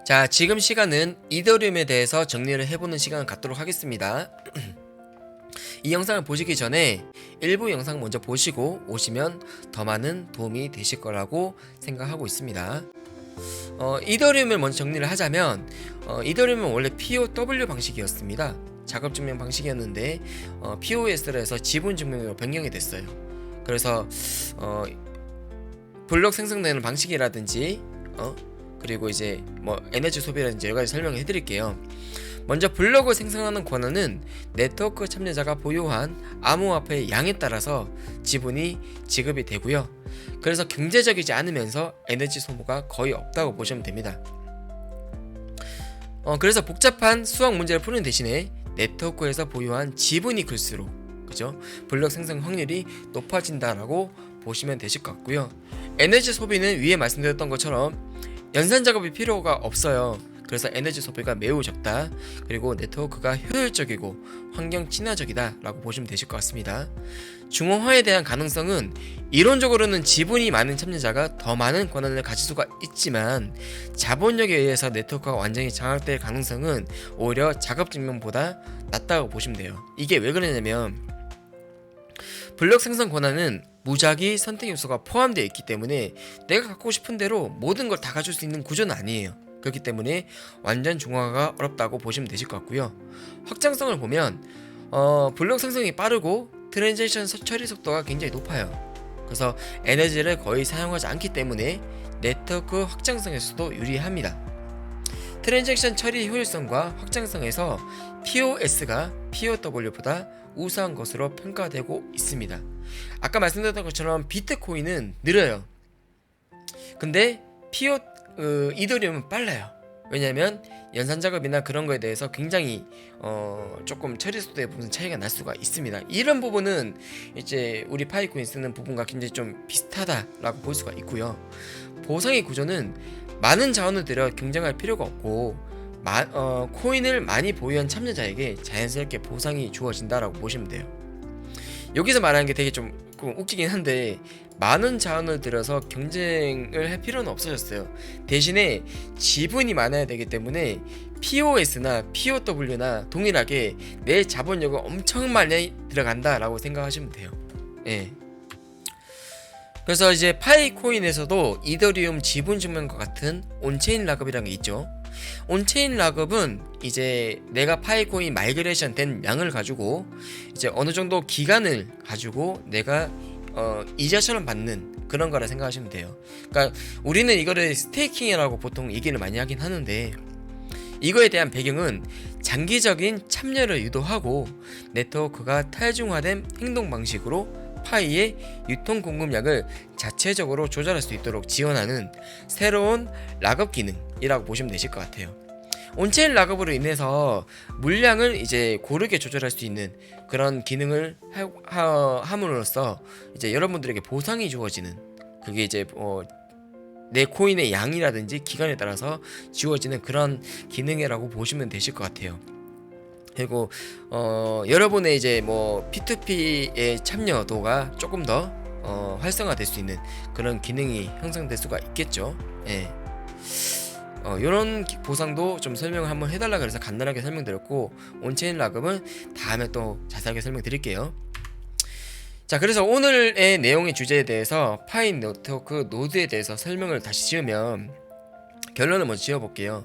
자, 지금 시간은 이더리움에 대해서 정리를 해보는 시간을 갖도록 하겠습니다. 이 영상을 보시기 전에 일부 영상 먼저 보시고 오시면 더 많은 도움이 되실 거라고 생각하고 있습니다. 이더리움을 먼저 정리를 하자면 이더리움은 원래 POW 방식이었습니다. 작업 증명 방식이었는데 POS로 해서 지분 증명으로 변경이 됐어요. 그래서 블록 생성되는 방식이라든지 그리고 이제 뭐 에너지 소비라든지 여러 가지 설명을 해드릴게요. 먼저 블록을 생성하는 권한은 네트워크 참여자가 보유한 암호화폐의 양에 따라서 지분이 지급이 되고요. 그래서 경제적이지 않으면서 에너지 소모가 거의 없다고 보시면 됩니다. 그래서 복잡한 수학 문제를 푸는 대신에 네트워크에서 보유한 지분이 클수록 그죠? 블록 생성 확률이 높아진다라고 보시면 되실 것 같고요. 에너지 소비는 위에 말씀드렸던 것처럼 연산 작업이 필요가 없어요. 그래서 에너지 소비가 매우 적다. 그리고 네트워크가 효율적이고 환경 친화적이다 라고 보시면 되실 것 같습니다. 중앙화에 대한 가능성은 이론적으로는 지분이 많은 참여자가 더 많은 권한을 가질 수가 있지만 자본력에 의해서 네트워크가 완전히 장악될 가능성은 오히려 작업 증명보다 낮다고 보시면 돼요. 이게 왜 그러냐면 블록 생성 권한은 무작위 선택 요소가 포함되어 있기 때문에 내가 갖고 싶은 대로 모든 걸 다 가질 수 있는 구조는 아니에요. 그렇기 때문에 완전 중화가 어렵다고 보시면 되실 것 같고요. 확장성을 보면 블록 생성이 빠르고 트랜지션 처리 속도가 굉장히 높아요. 그래서 에너지를 거의 사용하지 않기 때문에 네트워크 확장성에서도 유리합니다. 트랜잭션 처리 효율성과 확장성에서 POS가 POW보다 우수한 것으로 평가되고 있습니다. 아까 말씀드렸던 것처럼 비트코인은 느려요. 근데 이더리움은 빨라요. 왜냐하면 연산 작업이나 그런 거에 대해서 굉장히 조금 처리 속도에 무슨 차이가 날 수가 있습니다. 이런 부분은 이제 우리 파이코인 쓰는 부분과 굉장히 좀 비슷하다라고 볼 수가 있고요. 보상의 구조는 많은 자원을 들여 경쟁할 필요가 없고 코인을 많이 보유한 참여자에게 자연스럽게 보상이 주어진다라고 보시면 돼요. 여기서 말하는 게 되게 좀 웃기긴 한데 많은 자원을 들여서 경쟁을 할 필요는 없어졌어요. 대신에 지분이 많아야 되기 때문에 POS나 POW나 동일하게 내 자본력을 엄청 많이 들어간다라고 생각하시면 돼요. 예. 그래서 이제 파이코인에서도 이더리움 지분 증명과 같은 온체인 락업이라는 게 있죠. 온체인 락업은 이제 내가 파이코인 마이그레이션 된 양을 가지고 이제 어느 정도 기간을 가지고 내가 이자처럼 받는 그런 거라 생각하시면 돼요. 그러니까 우리는 이거를 스테이킹이라고 보통 얘기를 많이 하긴 하는데 이거에 대한 배경은 장기적인 참여를 유도하고 네트워크가 탈중화된 행동 방식으로 파이의 유통 공급량을 자체적으로 조절할 수 있도록 지원하는 새로운 락업 기능이라고 보시면 되실 것 같아요. 온체인 락업으로 인해서 물량을 이제 고르게 조절할 수 있는 그런 기능을 함으로써 이제 여러분들에게 보상이 주어지는 그게 이제 내 코인의 양이라든지 기간에 따라서 주어지는 그런 기능이라고 보시면 되실 것 같아요. 그리고 여러분의 이제 뭐 P2P의 참여도가 조금 더 활성화될 수 있는 그런 기능이 형성될 수가 있겠죠. 예. 이런 보상도 좀 설명을 한번 해달라 그래서 간단하게 설명드렸고 온체인 락업은 다음에 또 자세하게 설명드릴게요. 자, 그래서 오늘의 내용의 주제에 대해서 파이 네트워크 노드에 대해서 설명을 다시 지으면 결론을 먼저 지어볼게요.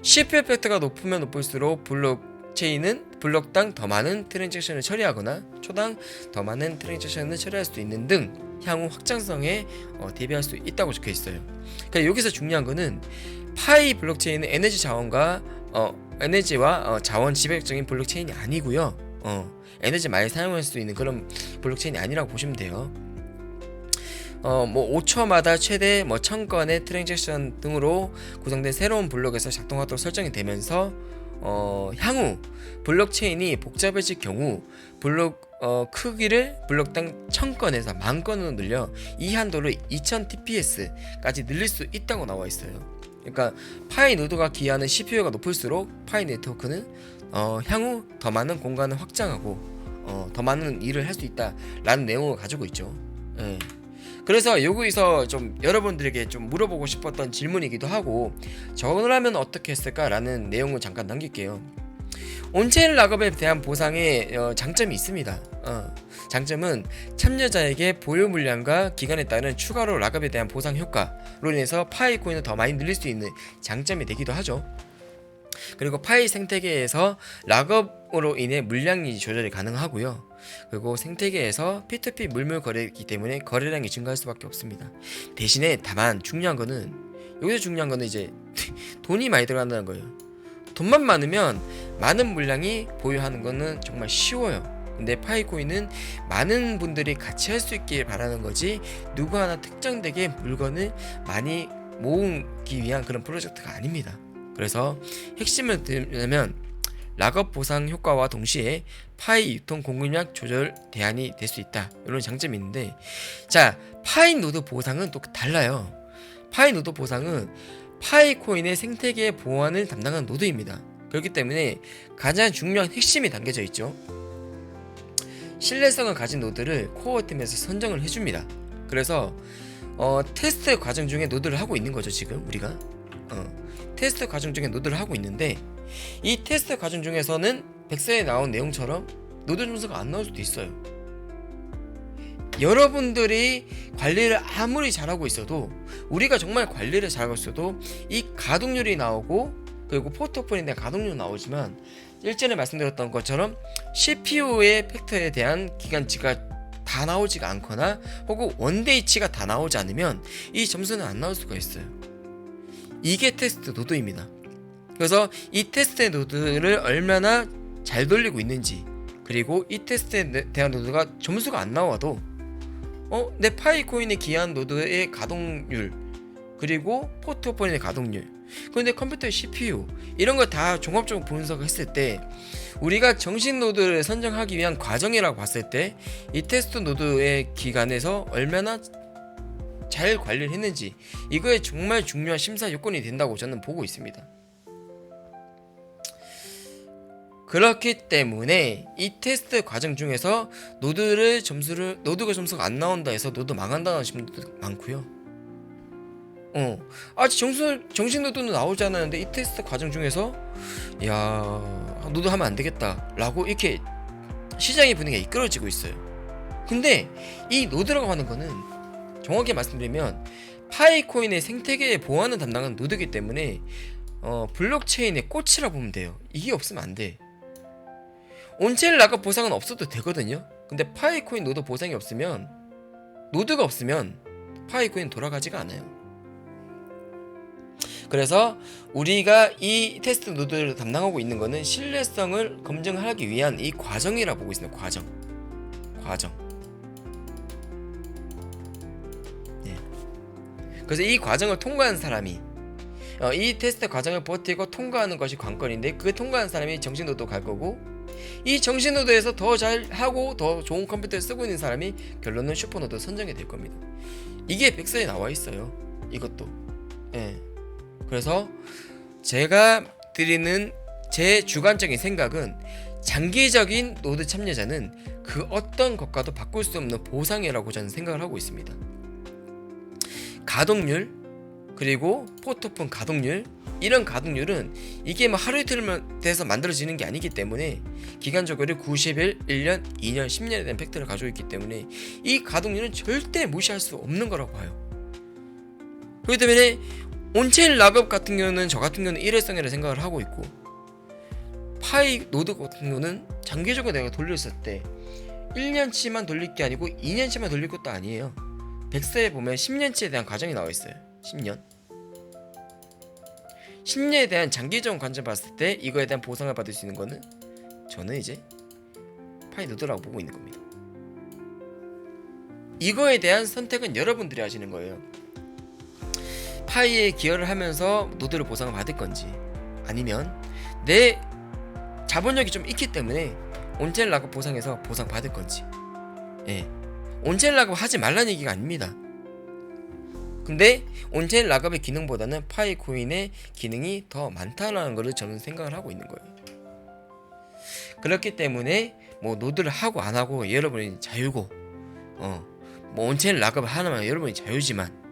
CPU 팩터가 높으면 높을수록 블록체인은 블록당 더 많은 트랜잭션을 처리하거나 초당 더 많은 트랜잭션을 처리할 수 있는 등 향후 확장성에 대비할 수 있다고 적혀 있어요. 그러니까 여기서 중요한 거는 파이 블록체인은 에너지와 자원 지배적인 블록체인이 아니고요. 에너지 많이 사용할 수 있는 그런 블록체인이 아니라고 보시면 돼요. 뭐 5초마다 최대 1000건의 트랜잭션 등으로 구성된 새로운 블록에서 작동하도록 설정이 되면서 향후 블록체인이 복잡해질 경우 블록 크기를 블록당 1000건에서 10,000건으로 늘려 이 한도를 2000TPS까지 늘릴 수 있다고 나와 있어요. 그러니까 파이 노드가 기여하는 CPU가 높을수록 파이 네트워크는 향후 더 많은 공간을 확장하고 더 많은 일을 할 수 있다라는 내용을 가지고 있죠. 예. 그래서 여기서 좀 여러분들에게 좀 물어보고 싶었던 질문이기도 하고, 저걸 하면 어떻게 했을까라는 내용을 잠깐 남길게요. 온체인 락업에 대한 보상에 장점이 있습니다. 장점은 참여자에게 보유 물량과 기간에 따른 추가로 락업에 대한 보상 효과로 인해서 파이 코인을 더 많이 늘릴 수 있는 장점이 되기도 하죠. 그리고 파이 생태계에서 락업으로 인해 물량이 조절이 가능하고요. 그리고 생태계에서 P2P 물물 거래이기 때문에 거래량이 증가할 수밖에 없습니다. 대신에 다만 중요한 거는, 여기서 중요한 거는 이제 돈이 많이 들어간다는 거예요. 돈만 많으면 많은 물량이 보유하는 거는 정말 쉬워요. 근데 파이코인은 많은 분들이 같이 할 수 있길 바라는 거지, 누구 하나 특정되게 물건을 많이 모으기 위한 그런 프로젝트가 아닙니다. 그래서 핵심을 들면 락업 보상 효과와 동시에 파이 유통 공급량 조절 대안이 될 수 있다, 이런 장점이 있는데, 자, 파이 노드 보상은 또 달라요. 파이 노드 보상은 파이코인의 생태계 보안을 담당하는 노드입니다. 그렇기 때문에 가장 중요한 핵심이 담겨져 있죠. 신뢰성을 가진 노드를 코어팀에서 선정을 해줍니다. 그래서 테스트 과정 중에 노드를 하고 있는 거죠. 지금 우리가 테스트 과정 중에 노드를 하고 있는데, 이 테스트 과정 중에서는 백서에 나온 내용처럼 노드 점수가 안 나올 수도 있어요. 여러분들이 관리를 아무리 잘하고 있어도, 우리가 정말 관리를 잘하고 있어도 이 가동률이 나오고, 그리고 포트폴리오에 대한 가동률이 나오지만, 일전에 말씀드렸던 것처럼 CPU의 팩터에 대한 기간치가 다 나오지가 않거나 혹은 원데이치가 다 나오지 않으면 이 점수는 안 나올 수가 있어요. 이게 테스트 노드입니다. 그래서 이 테스트 노드를 얼마나 잘 돌리고 있는지, 그리고 이 테스트에 대한 노드가 점수가 안 나와도 내 파이코인에 기한 노드의 가동률, 그리고 포트폴리오의 가동률, 그런데 컴퓨터의 CPU, 이런 거 다 종합적으로 분석했을 때, 우리가 정식 노드를 선정하기 위한 과정이라고 봤을 때 이 테스트 노드의 기간에서 얼마나 잘 관리를 했는지, 이거에 정말 중요한 심사 요건이 된다고 저는 보고 있습니다. 그렇기 때문에 이 테스트 과정 중에서 노드가 점수가 안 나온다 해서 노드 망한다는 분들도 많고요. 아직 정식 노드는 나오지 않았는데 이 테스트 과정 중에서 야, 노드 하면 안 되겠다 라고 이렇게 시장의 분위기가 이끌어지고 있어요. 근데 이 노드라고 하는 거는 정확히 말씀드리면 파이코인의 생태계의 보안을 담당하는 노드이기 때문에 블록체인의 꽃이라 보면 돼요. 이게 없으면 안 돼. 온체인 락업 보상은 없어도 되거든요. 근데 파이코인 노드 보상이 없으면, 노드가 없으면 파이코인 돌아가지가 않아요. 그래서 우리가 이 테스트 노드를 담당하고 있는 거는 신뢰성을 검증하기 위한 이 과정이라 보고 있습니다. 과정. 예. 그래서 이 과정을 통과한 사람이, 이 테스트 과정을 버티고 통과하는 것이 관건인데, 그 통과한 사람이 정식 노드 갈 거고, 이 정식 노드에서 더 잘하고 더 좋은 컴퓨터를 쓰고 있는 사람이 결론은 슈퍼 노드 선정이 될 겁니다. 이게 백서에 나와 있어요. 이것도. 예. 그래서 제가 드리는 제 주관적인 생각은, 장기적인 노드 참여자는 그 어떤 것과도 바꿀 수 없는 보상이라고 저는 생각을 하고 있습니다. 가동률, 그리고 포트폰 가동률, 이런 가동률은 이게 뭐 하루 이틀만 돼서 만들어지는 게 아니기 때문에 기간적으로 90일, 1년, 2년, 10년에 대한 팩트를 가지고 있기 때문에 이 가동률은 절대 무시할 수 없는 거라고 봐요. 그렇기 때문에 온체인 락업 같은 경우는, 저 같은 경우는 일회성이라 생각을 하고 있고, 파이 노드 같은 경우는 장기적으로 내가 돌렸을 때 1년치만 돌릴 게 아니고 2년치만 돌릴 것도 아니에요. 백서에 보면 10년치에 대한 과정이 나와 있어요. 10년에 대한 장기적 관점 봤을 때 이거에 대한 보상을 받을 수 있는 거는 저는 이제 파이 노드라고 보고 있는 겁니다. 이거에 대한 선택은 여러분들이 하시는 거예요. 파이에 기여를 하면서 노드를 보상을 받을 건지, 아니면 내 자본력이 좀 있기 때문에 온체인 락업 보상에서 보상 받을 건지. 예. 온체인 락업 하지 말라는 얘기가 아닙니다. 근데 온체인 락업의 기능보다는 파이코인의 기능이 더 많다는 것을 저는 생각을 하고 있는 거예요. 그렇기 때문에 뭐 노드를 하고 안 하고 여러분이 자유고, 뭐 온체인 락업 하나만 여러분이 자유지만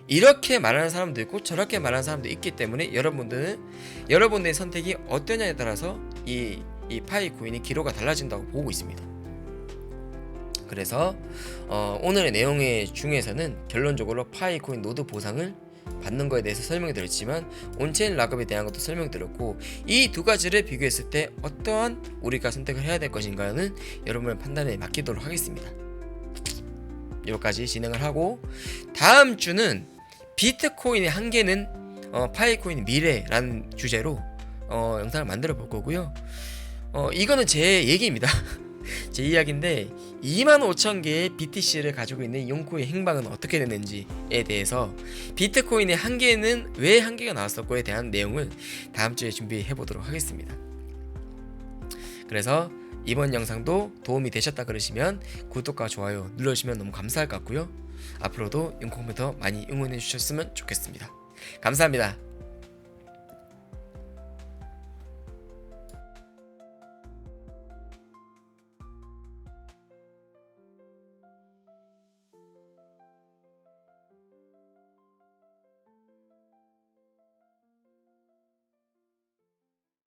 이렇게 말하는 사람도 있고 저렇게 말하는 사람도 있기 때문에 여러분들의 선택이 어떠냐에 따라서 이 파이 코인의 기로가 달라진다고 보고 있습니다. 그래서 오늘의 내용의 중에서는 결론적으로 파이 코인 노드 보상을 받는 거에 대해서 설명을 드렸지만 온체인 락업에 대한 것도 설명드렸고 이 두 가지를 비교했을 때 어떠한 우리가 선택을 해야 될 것인가는 여러분의 판단에 맡기도록 하겠습니다. 여기까지 진행을 하고 다음 주는 비트코인의 한계는 파이코인의 미래라는 주제로 영상을 만들어 볼 거고요. 이거는 제 얘기입니다. 제 이야기인데 25,000개의 BTC를 가지고 있는 용코의 행방은 어떻게 됐는지에 대해서 비트코인의 한계는 왜 한계가 나왔었고에 대한 내용을 다음 주에 준비해 보도록 하겠습니다. 그래서 이번 영상도 도움이 되셨다 그러시면 구독과 좋아요 눌러주시면 너무 감사할 것 같고요. 앞으로도 용코컴퓨터 많이 응원해 주셨으면 좋겠습니다. 감사합니다.